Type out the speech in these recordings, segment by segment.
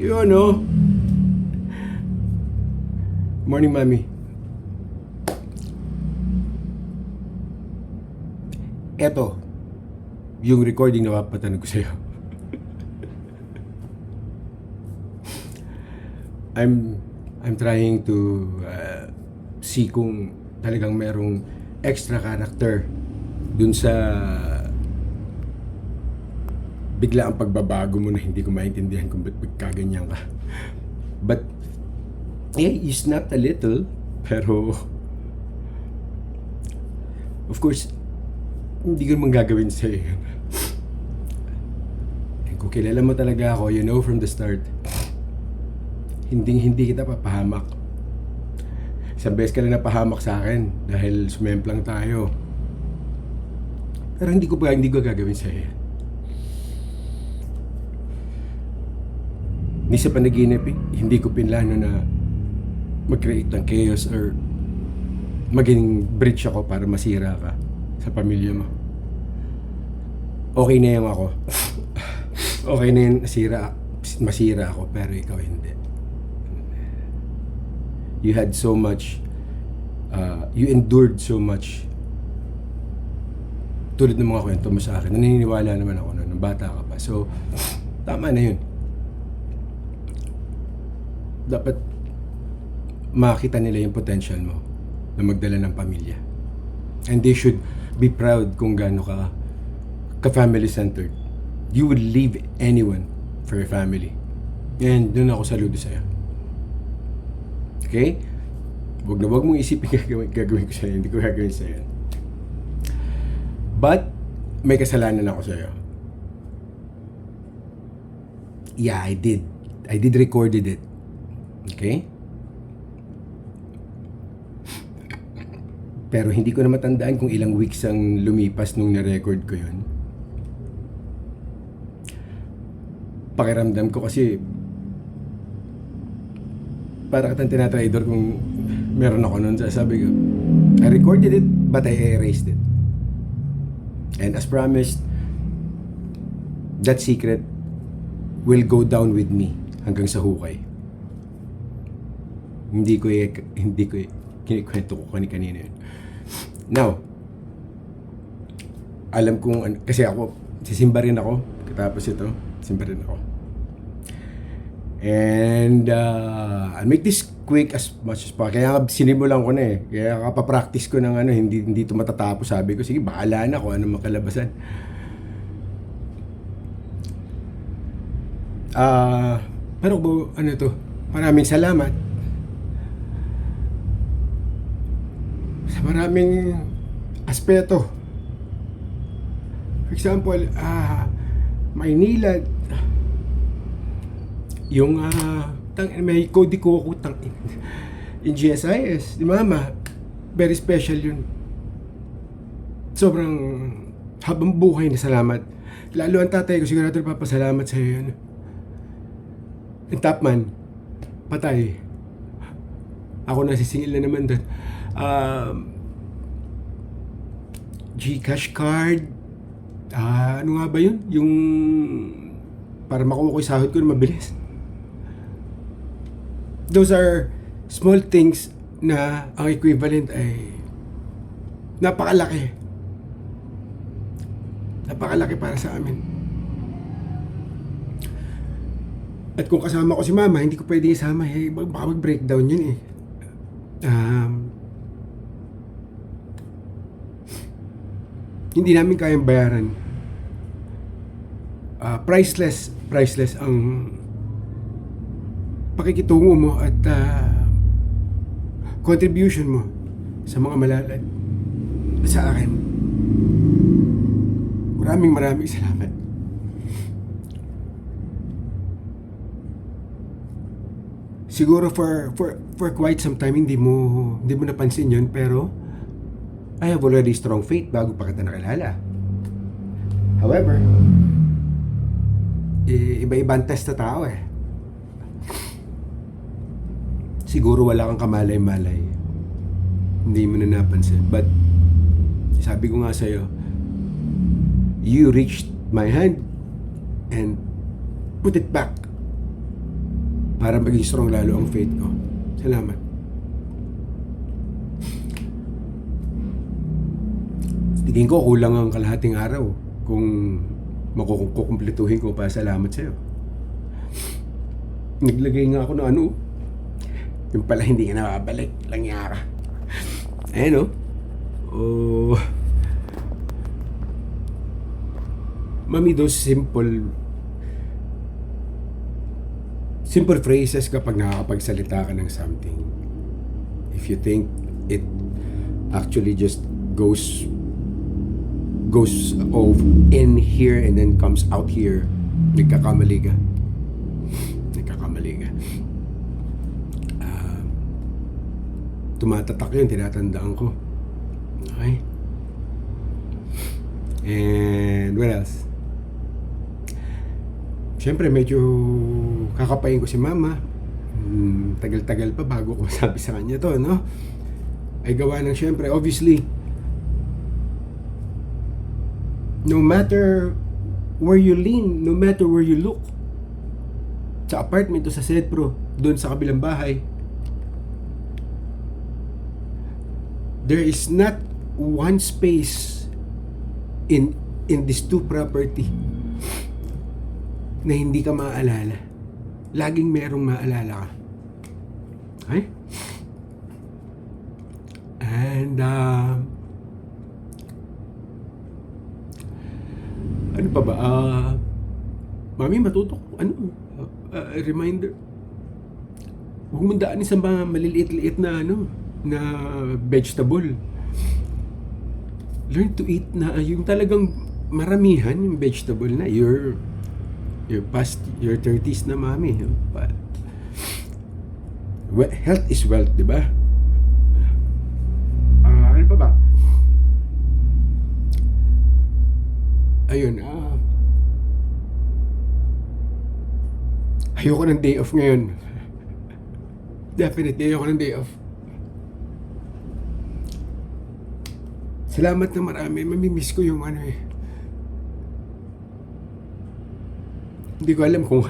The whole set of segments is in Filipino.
Yun, no? Morning, Mami. Eto, yung recording na papatanong ko sa'yo. I'm trying to see kung talagang merong extra character dun sa bigla ang pagbabago mo na hindi ko maintindihan kung ba't magkaganyan ka. But yeah, you snapped a little, pero of course, hindi ko naman gagawin sa'yo yun. Kung kilala mo talaga ako, you know from the start, hindi kita papahamak. Isang beses ka lang napahamak sa akin dahil sumemplang tayo. Pero hindi ko gagawin sa'yo yan. Ni sa panaginip, hindi ko pinlano na mag-create ng chaos or maging bridge ako para masira ka sa pamilya mo. Okay na yung ako. Okay na yun, masira ako, pero ikaw hindi. You had so much, you endured so much. Tulad ng mga kwento mo sa akin, naniniwala naman ako nung bata ka pa. So, tama na yun. Dapat makita nila yung potential mo na magdala ng pamilya. And they should be proud kung gaano ka family-centered. You would leave anyone for your family. And doon ako saludo sa'yo. Okay? Huwag mong isipin gagawin ko sa'yo. Hindi ko gagawin sa'yo. But, may kasalanan ako sa'yo. Yeah, I did. I did recorded it. Okay? Pero hindi ko na matandaan kung ilang weeks ang lumipas nung na-record ko yun. Pakiramdam ko kasi para katang tinatraidor kung meron ako nun. Sabi ko, I recorded it but I erased it. And as promised, that secret will go down with me hanggang sa hukay. Hindi ko kinikwento ko kanina yun. Now, alam kong, kasi ako, sisimba rin ako, katapos ito, simba rin ako. And, I'll make this quick as much as possible. Kaya sinimulan ko na eh. Kaya kapapractice ko ng hindi ito matatapos. Sabi ko, sige, bahala na kung ano makalabasan. Pero maraming salamat. Sa maraming aspeto. For example, Maynila, yung may code ko in GSIS, di mama, very special yun. Sobrang habang buhay na salamat. Lalo ang tatay ko, sigurado papasalamat sa iyo yun. Yung Topman, patay. Ako nasisingil na naman doon. GCash card, ano nga ba yun? Yung para makuha ko yung sahod ko na mabilis. Those are small things na ang equivalent ay napakalaki. Napakalaki para sa amin. At kung kasama ko si mama, hindi ko pwede isama. Baka mag-breakdown yun eh. Hindi namin kayang bayaran. Priceless ang pakikitungo mo at contribution mo sa mga malalad sa akin. Maraming salamat. Siguro for quite some time hindi mo napansin yun, pero I have already strong faith bago pa kita nakilala. However, iba-ibang test na tao eh. Siguro wala kang kamalay-malay. Hindi mo na napansin. But, sabi ko nga sa'yo, you reached my hand and put it back para maging strong lalo ang faith ko. Salamat. Tingin ko kulang ang kalahating araw kung makukumpletuhin ko pa. Salamat sa'yo. Naglagay nga ako ng ano, yung pala hindi ka nakabalik, langya ka. Ayan, oh. Mami, those simple phrases kapag nakakapagsalita ka ng something, if you think it actually just goes in here and then comes out here, nagkakamali ka. Tumatatak yun, tinatandaan ko. Okay? And what else? Siyempre, medyo kakapain ko si mama. Tagal-tagal pa bago ko masabi sa kanya to, no? Ay gawa ng siyempre, obviously, no matter where you lean, no matter where you look, sa apartment o sa Sedpro, doon sa kabilang bahay, there is not one space in these two property na hindi ka maaalala. Laging merong maalala ka. Okay? And ano pa ba? Mami, matutok. Reminder. Huwag mong daanin sa mga maliliit-liit na na vegetable. Learn to eat na yung talagang maramihan yung vegetable na you're past your 30s na, mami. Health is wealth, di ba? Ano pa ba? Ayun, ayoko ng day off ngayon. Definitely ayoko ng day off. Salamat na marami. Mamimiss ko yung Hindi ko alam kung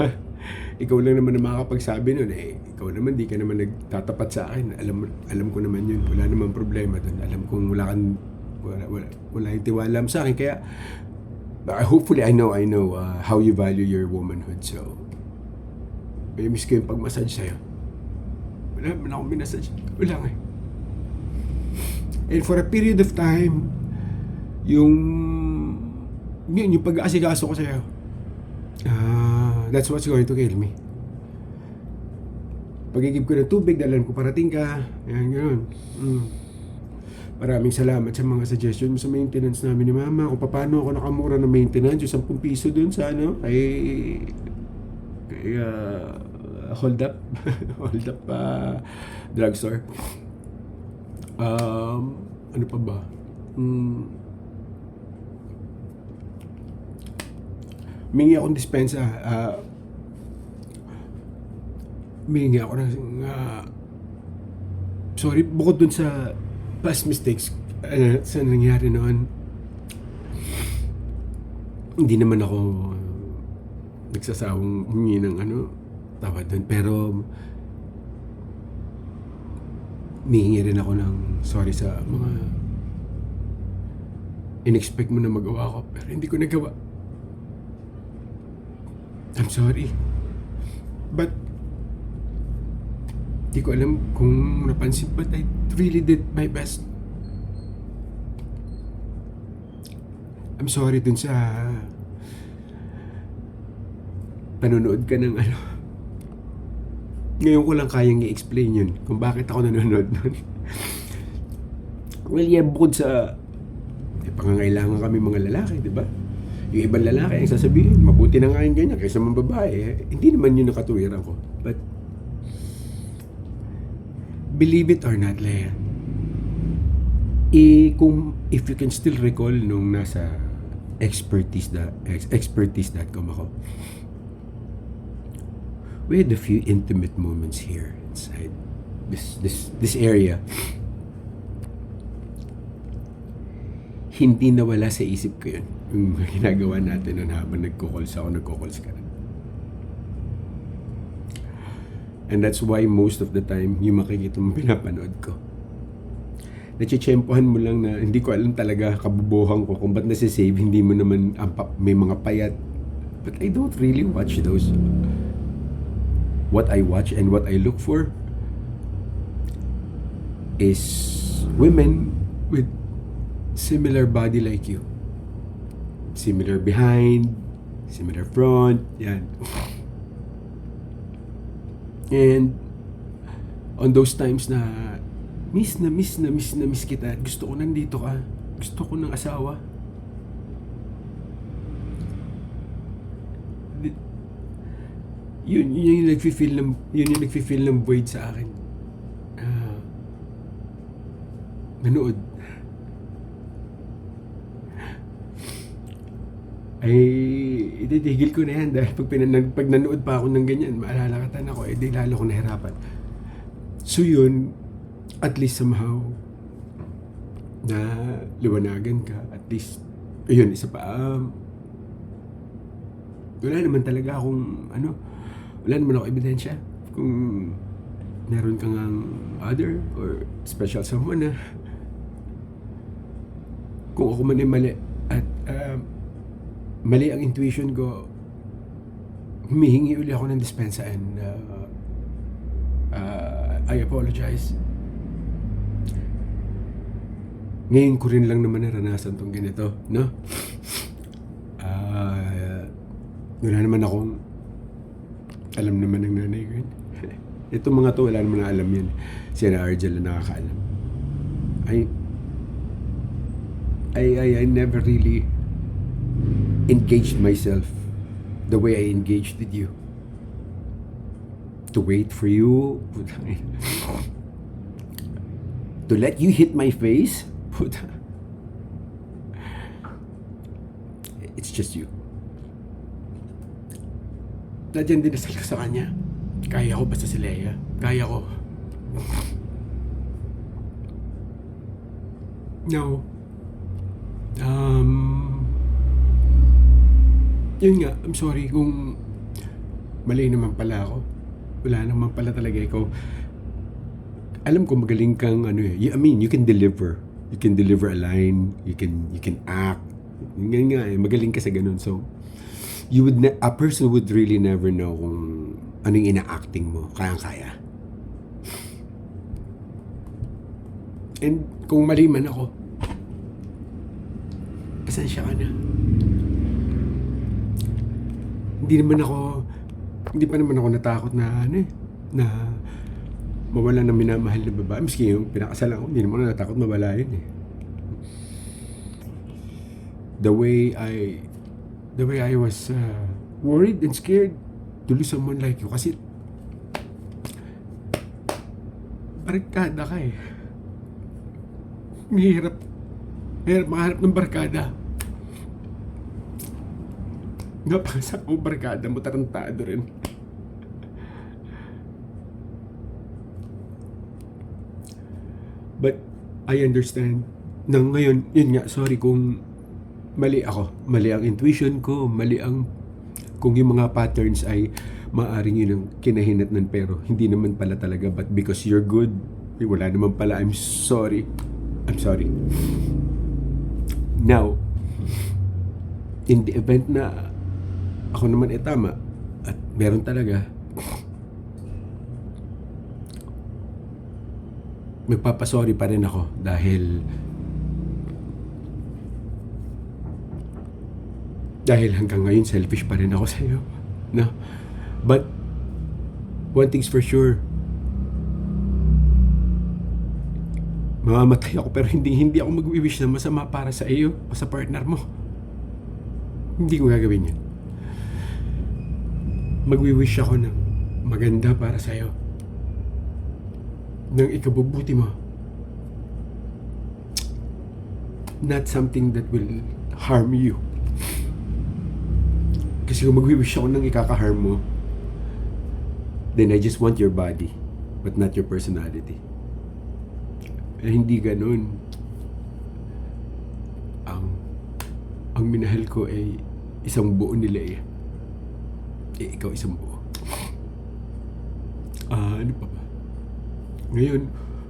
ikaw lang naman na makakapagsabi nun. Ikaw naman, di ka naman nagtatapat sa akin. Alam ko naman yun. Wala naman problema dun. Alam kong wala yung tiwala sa akin. Kaya, hopefully, I know how you value your womanhood. So, mamimiss ko yung pag-massage sa'yo. Wala naman akong minassage. Wala nga. And for a period of time, yung pag-aasikaso ko sa'yo, that's what's going to kill me. Pag-igib ko ng tubig, dalan ko parating ka, yan, gano'n. Maraming salamat sa mga suggestion mo sa maintenance namin ni mama. Kung paano ako nakamura ng maintenance, yung 10 piso dun sa kay hold up drugstore. Ano pa ba? Mingi akong dispensa. Mingi ako ng sorry, bukod dun sa past mistakes sa nangyari noon, hindi naman ako nagsasawang humingi ng tawad dun, pero mihingi rin ako ng sorry sa mga in-expect mo na magawa ko pero hindi ko nagawa. I'm sorry. But di ko alam kung napansin, but I really did my best. I'm sorry dun sa panonood ka ng Ngayon ko lang kayang i-explain yun kung bakit ako nanonood nun. Well, yeah, bukod sa pangangailangan kami mga lalaki, di ba? Yung ibang lalaki ang sasabihin, mabuti na nga yung ganyan kaysa mga babae. Hindi naman yun nakatuwiran ko. But, believe it or not, Lea, if you can still recall nung nasa expertise.com ako, we had a few intimate moments here inside this area. Hindi nawala sa isip ko yun. Yung ginagawa natin nun habang nagko-calls ka na. And that's why most of the time, yung makikita mo pinapanood ko. Natsitsempohan mo lang na hindi ko alam talaga kabubuhan ko kung ba't nasisave, hindi mo naman may mga payat. But I don't really watch those. What I watch and what I look for is women with similar body like you. Similar behind, similar front, yan. And on those times na miss kita, gusto ko nandito ka, gusto ko ng asawa. Yun yung nagfi-feel ng void sa akin. Nanood. Ay, ititigil ko na yan dahil pag nanood pa ako ng ganyan, maalalakatan ako, di lalo ko nahirapan. So yun, at least somehow, na liwanagan ka, at least, ayun, isa pa, wala naman talaga akong, wala naman ako ebidensya kung meron kang other or special someone na kung ako man ay mali at mali ang intuition ko, humihingi uli ako ng dispensa and I apologize. Ngayon ko rin lang naman naranasan tong ganito, no? Wala naman akong alam naman ng nanay ko yun. Itong mga to, wala naman na alam yun. Si Argel na nakakaalam. I never really engaged myself the way I engaged with you. To wait for you. To let you hit my face. It's just you. Nandiyan din ko sa kanya. Kaya ko basta si Leia. Kaya ko. No. Yun nga, I'm sorry kung mali naman pala ako. Wala naman pala talaga ikaw. Alam ko magaling kang I mean, you can deliver. You can deliver a line, you can act. Nga nga magaling ka sa ganun. So a person would really never know kung anong ina-acting mo, kayang-kaya. And kung mali man ako, pasensya ka na. Hindi pa naman ako natakot na na mawala ng minamahal na babae. Maski yung pinakasalan ko, hindi naman ako natakot mawala yun eh. The way I was worried and scared to lose someone like you. Kasi barkada ka eh. Mahirap makahanap ng barkada. Napakasak mo barkada mo, tarantado rin. But I understand na ngayon, yun nga, sorry kung mali ako. Mali ang intuition ko, kung yung mga patterns ay maaring yun ang kinahinatnan pero hindi naman pala talaga, but because you're good, wala naman pala. I'm sorry. Now, in the event na ako naman tama at meron talaga, magpapasorry pa rin ako dahil hanggang ngayon selfish pa rin ako sa iyo, no? But one thing's for sure, mamamatay ako pero hindi ako mag-wish na masama para sa iyo o sa partner mo. Hindi ko gagawin yun. Mag-wish ako ng maganda para sa iyo, ng ikabubuti mo, not something that will harm you. Kasi kung mag-wish ako ng ikaka-harm mo, then I just want your body but not your personality. Hindi ganun. Ang minahal ko ay isang buo nila eh. Ikaw isang buo. Ano pa ba? Ngayon,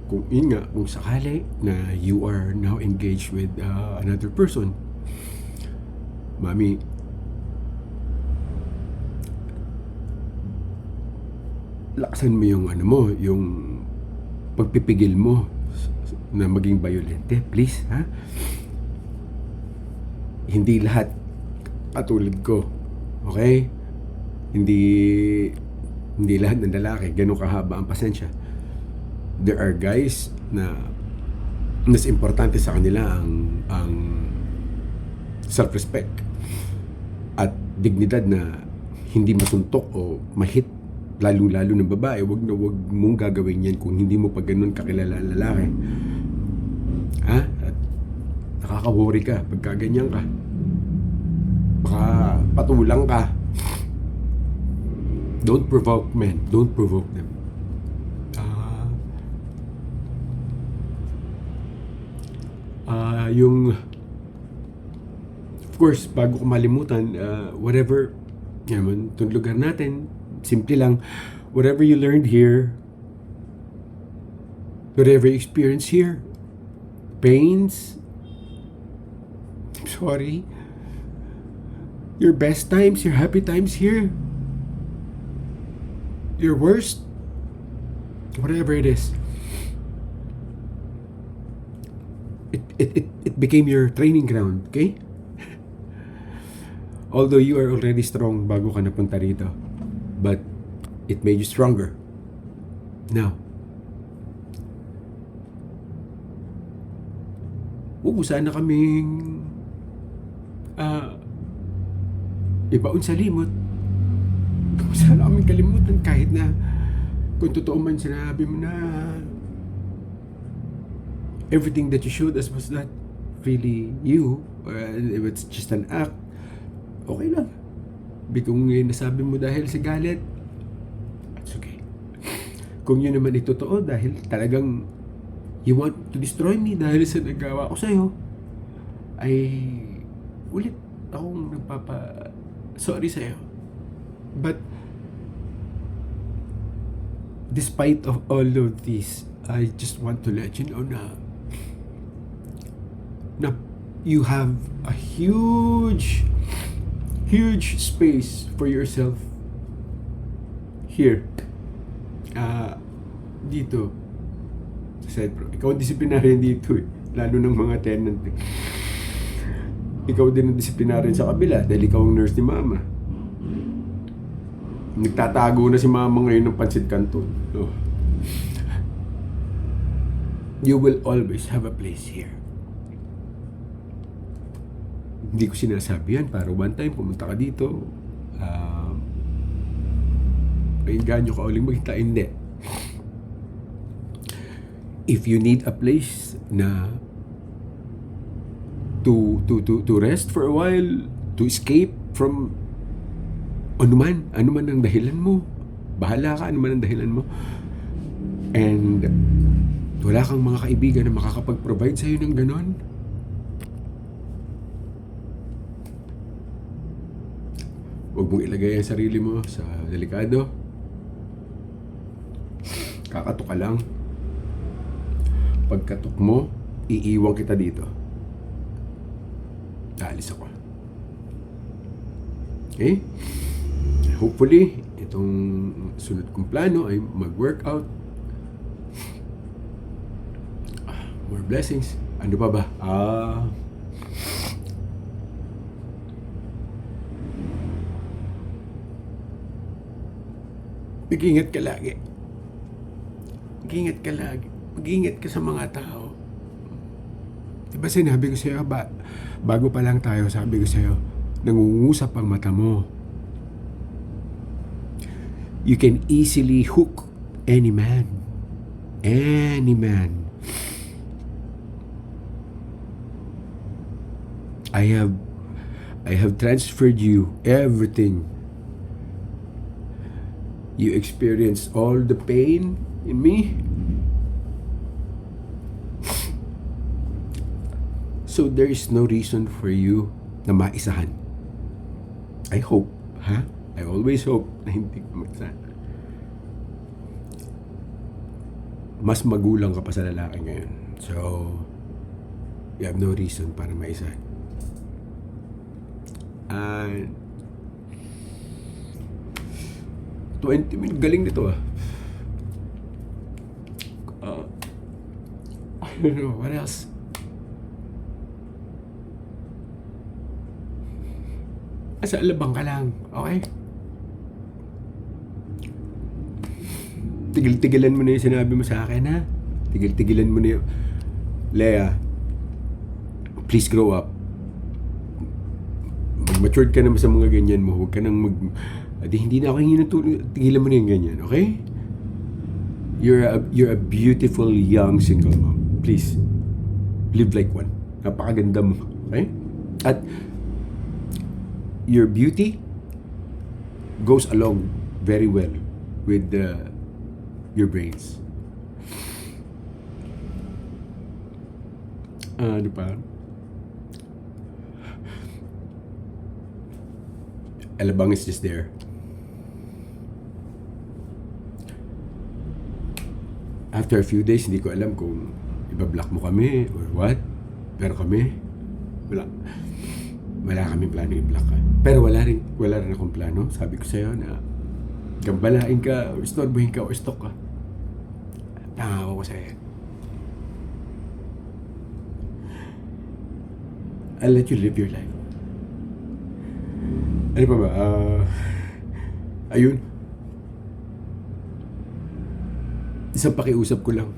kung yun nga, kung sakali na you are now engaged with another person, mami, lakasan mo yung ano mo, yung pagpipigil mo na maging violente, please, ha? Hindi lahat katulad ko, okay? Hindi hindi lahat ng lalaki ganun kahaba ang pasensya. There are guys na mas importante sa kanila ang self-respect at dignidad na hindi masuntok o mahit, lalong-lalo ng babae. Wag mong gagawin yan kung hindi mo pa ganun kakilala ang lalaki. Ha? At nakaka-worry ka pagka ganyan ka. Baka patulang ka. Don't provoke men. Don't provoke them. Yung of course, bago ko malimutan, whatever yaman, itong lugar natin, simple lang, whatever you learned here, whatever you experience here, pains, I'm sorry, your best times, your happy times here, your worst, whatever it is, it became your training ground, okay? Although you are already strong bago ka napunta rito, but it made you stronger. Now, huwag mo sana kaming ibaon sa limot. Huwag mo sana kaming kalimutan kahit na kung totoo man sinabi mo na everything that you showed us was not really you, it was just an act. Okay lang. Kung nasabi mo dahil sa galit, it's okay. Kung yun naman ay totoo dahil talagang you want to destroy me dahil sa nagawa ko sa'yo, ay ulit akong sorry sa'yo. But despite of all of this, I just want to let you know na you have a huge space for yourself here, dito sa Sedpro. Ikaw ang disiplinaryan dito lalo ng mga tenant Ikaw din ang disiplinaryan sa kabila dahil ikaw ang nurse ni mama. Nagtatago na si mama ngayon ng Pansit Canton. You will always have a place here. Hindi ko sinasabi yan para one time pumunta ka dito, ganyo ka uling magkita. Hindi. If you need a place na to rest for a while, to escape from anuman ang dahilan mo, bahala ka, anuman ang dahilan mo, and wala kang mga kaibigan na makakapag-provide sa'yo ng ganon, huwag mong ilagay ang sarili mo sa delikado. Kakatok ka lang. Pagkatok mo, iiwan kita dito. Aalis ako. Okay? Hopefully, itong sunod kong plano ay mag-workout. More blessings. Ano pa ba? Mag-ingat ka lagi. Mag-ingat ka lagi. Mag-ingat ka sa mga tao. Diba sinabi ko sa'yo, bago pa lang tayo, sabi ko sa'yo, nangungusap ang mata mo. You can easily hook any man. Any man. I have transferred you everything. You experience all the pain in me. So there is no reason for you na maisahan. I hope, ha? I always hope na hindi ko maisahan. mas magulang ka pa sa lalaki ngayon. So, you have no reason para maisa. And 20 minutes, galing nito ah. I don't know, what else? Asa alabang ka lang, okay? Tigil-tigilan mo na yung sinabi mo sa akin, ha? Tigil-tigilan mo na yung... Lea, please grow up. Mag-matured ka naman sa mga ganyan mo. Huwag ka nang hindi na ako hingin ng tulong. Tigilan mo na yung ganyan, okay? You're a beautiful young single mom. Please, live like one. Napakaganda mo, okay? At your beauty goes along very well with your brains. Ano pa? Alabang is just there. After a few days, hindi ko alam kung ibablock mo kami or what. Pero kami, wala kaming plano i-block ka. Pero wala rin akong plano. Sabi ko sa'yo na gambalain ka, o istorbohin ka, o stalk ka. Pangako ko sa'yo. I'll let you live your life. Ano pa ba? Ayun. Isang pakiusap ko lang.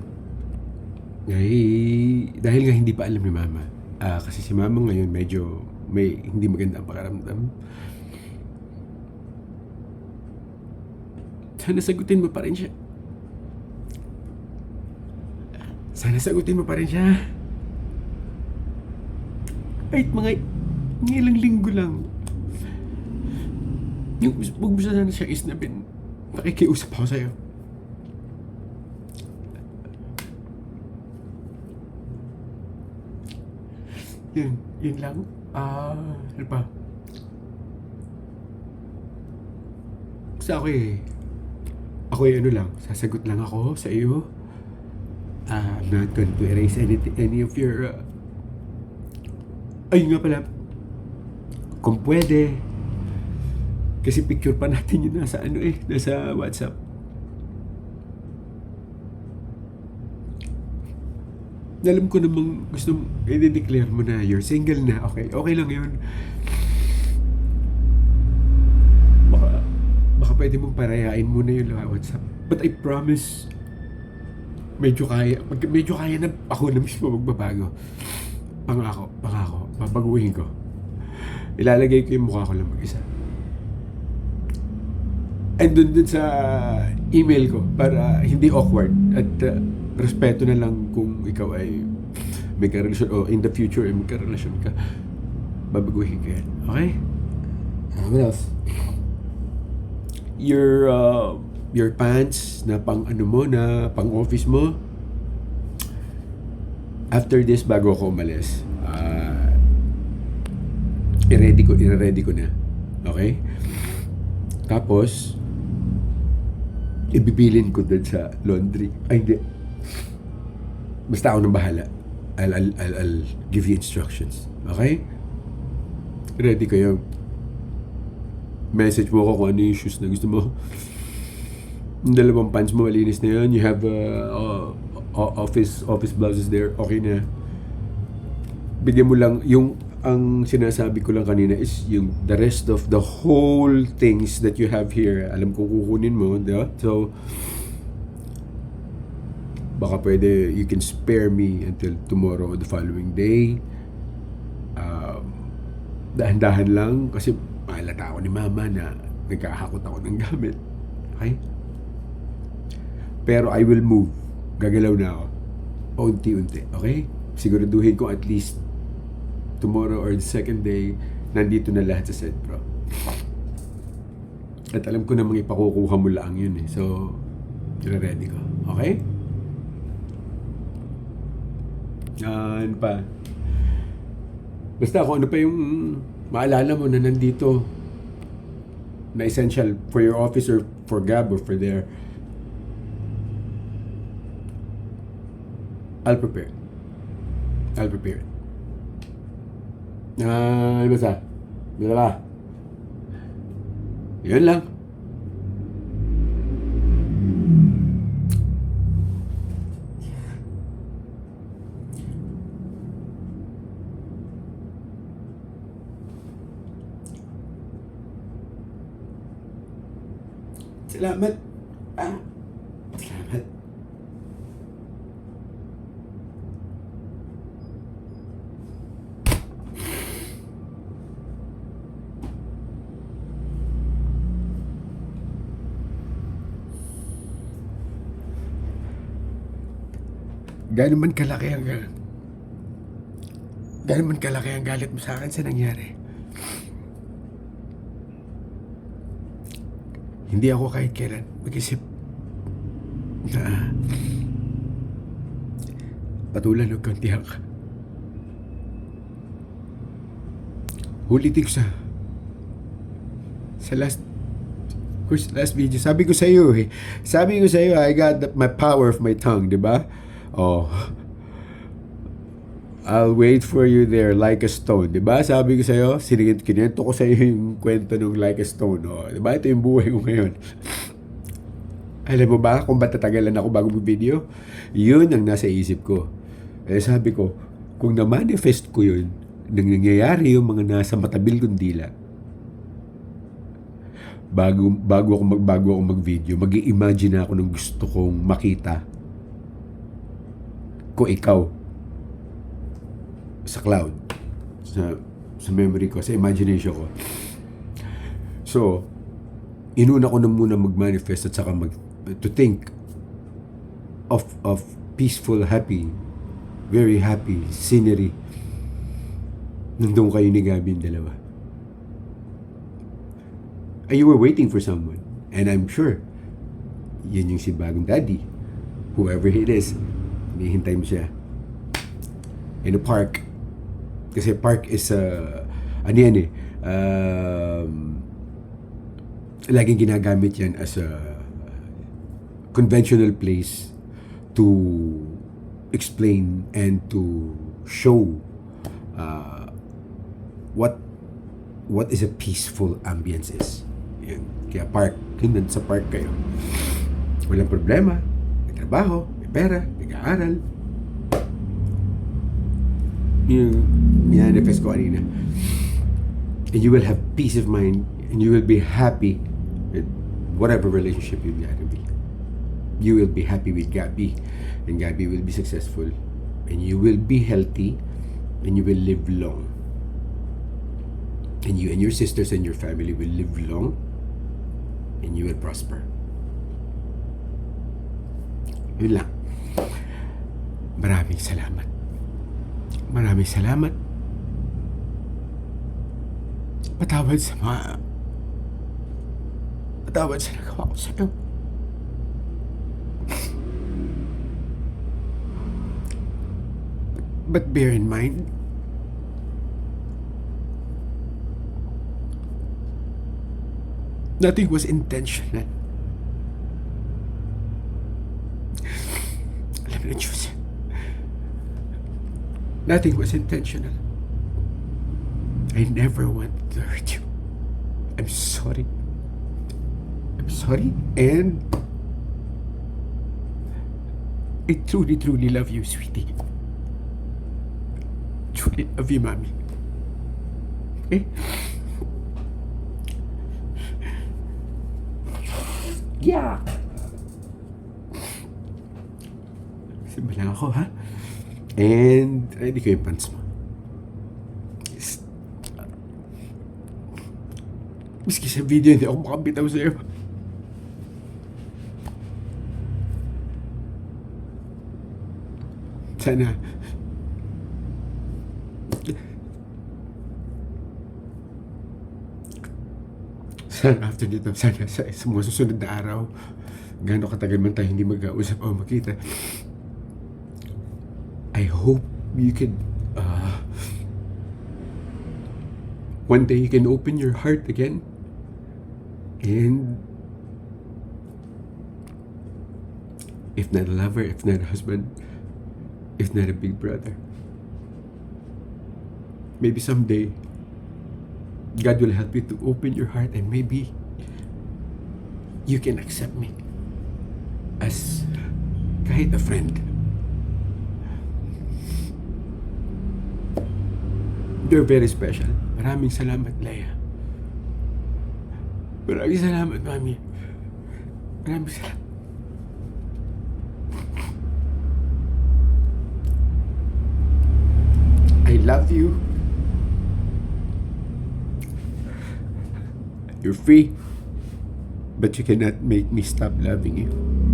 Dahil nga hindi pa alam ni Mama. Kasi si Mama ngayon medyo may hindi maganda ang pakiramdam. Sana sagutin mo pa rin siya. Kahit mga ilang linggo lang. Yung huwag mo sana siya isnapin. Nakikiusap ako sa'yo. Yun lang. Ano pa? Sa ako ano lang, sasagot lang ako sa iyo. I'm not going to erase any of your ayun nga pala, kung pwede, kasi picture pa natin yun nasa nasa WhatsApp. Alam ko namang gusto mong i-declare mo na you're single na, okay lang yun. Baka pwede mong parayain muna yung WhatsApp. But I promise, medyo kaya na ako na mismo magbabago. Pangako, babaguhin ko. Ilalagay ko yung mukha ko lang mag-isa. And dun sa email ko, para hindi awkward at respeto na lang kung ikaw ay may karelasyon o in the future ay may karelasyon ka, babaguhin ko yan. Okay? What else? Your pants na pang pang office mo, after this, bago ako umalis, i-ready ko na. Okay? Tapos, ibibilin ko dun sa laundry. Ay, hindi. Basta ako nang bahala. I'll give you instructions. Okay? Ready ko yung message mo ko kung ano yung shoes na gusto mo. Yung dalawang pants mo, malinis na yun. You have office blouses there. Okay na. Bigyan mo lang yung ang sinasabi ko lang kanina is yung the rest of the whole things that you have here. Alam ko kukunin mo, diba? So, baka pwede, you can spare me until tomorrow or the following day. Dahan-dahan lang kasi mahalata ako ni Mama na nagkahakot ako ng gamit. Okay? Pero I will move. Gagalaw na ako. Unti-unti. Okay? Siguraduhin ko at least tomorrow or the second day, nandito na lahat sa Sedpro. At alam ko namang ipakukuha mo lang yun eh. So, ready ko. Okay? Yan pa. Basta kung ano pa yung maalala mo na nandito na essential for your office or for Gab or for their I'll prepare. I'll prepare it. Ano ba sa? Dalawa. Yun lang. Salamat. Salamat. Gaano man kalaki ang galit mo sa akin sa nangyari. Hindi ako kahit kailan mag-isip na patulan o kantihan ka. Ulitin ko sa last video. Sabi ko sa iyo, I got my power of my tongue, di ba? Oh, I'll wait for you there like a stone. Diba? Sabi ko sa'yo, kinento ko sa'yo yung kwento ng like a stone. Oh, diba? Ito yung buhay ko ngayon. Alam mo ba kung ba't tatagalan ako bago mag-video? Yun ang nasa isip ko. Eh sabi ko, kung na-manifest ko yun, nang nangyayari yung mga nasa matabil kong dila, bago ako mag-video, mag-i-imagine ako ng gusto kong makita ko ikaw sa cloud, sa memory ko, sa imagination ko. So, inuna ko na muna mag-manifest at saka to think of peaceful, happy, very happy scenery. Nandun kayo ni Gabi yung dalawa. And you were waiting for someone. And I'm sure, yun yung si bagong daddy. Whoever he is, hinihintay mo siya in a park. Kasi park is laging ginagamit yan as a conventional place to explain and to show what is a peaceful ambience is. Yan. Kaya park, yun, sa park kayo. Walang problema, may trabaho, may pera, nag-aaral. Yung manifest ko kanina. And you will have peace of mind and you will be happy with whatever relationship you're gonna be. You will be happy with Gabi and Gabi will be successful and you will be healthy and you will live long. And you and your sisters and your family will live long and you will prosper. Yun lang. Maraming salamat. Maraming salamat. Patawad sa nagawa ko sa'yo. But bear in mind, nothing was intentional. Alam mo na, Diyos. Nothing was intentional. I never wanted to hurt you. I'm sorry. I'm sorry. And I truly, truly love you, sweetie. Truly love you, Mommy. Okay? Yeah. Simba lang ako, ha? And ready ko yung pants mo. Miski sa video, hindi ako makabitaw sa'yo. Sana after dito, sana sa mga susunod na araw, gano'ng katagal man tayo hindi mag-ausap o makita, I hope you can one day you can open your heart again and if not a lover, if not a husband, is not a big brother. Maybe someday, God will help you to open your heart and maybe you can accept me as kahit a friend. You're very special. Maraming salamat, Leia. Maraming salamat, Mami. Maraming salamat. I love you. You're free, but you cannot make me stop loving you.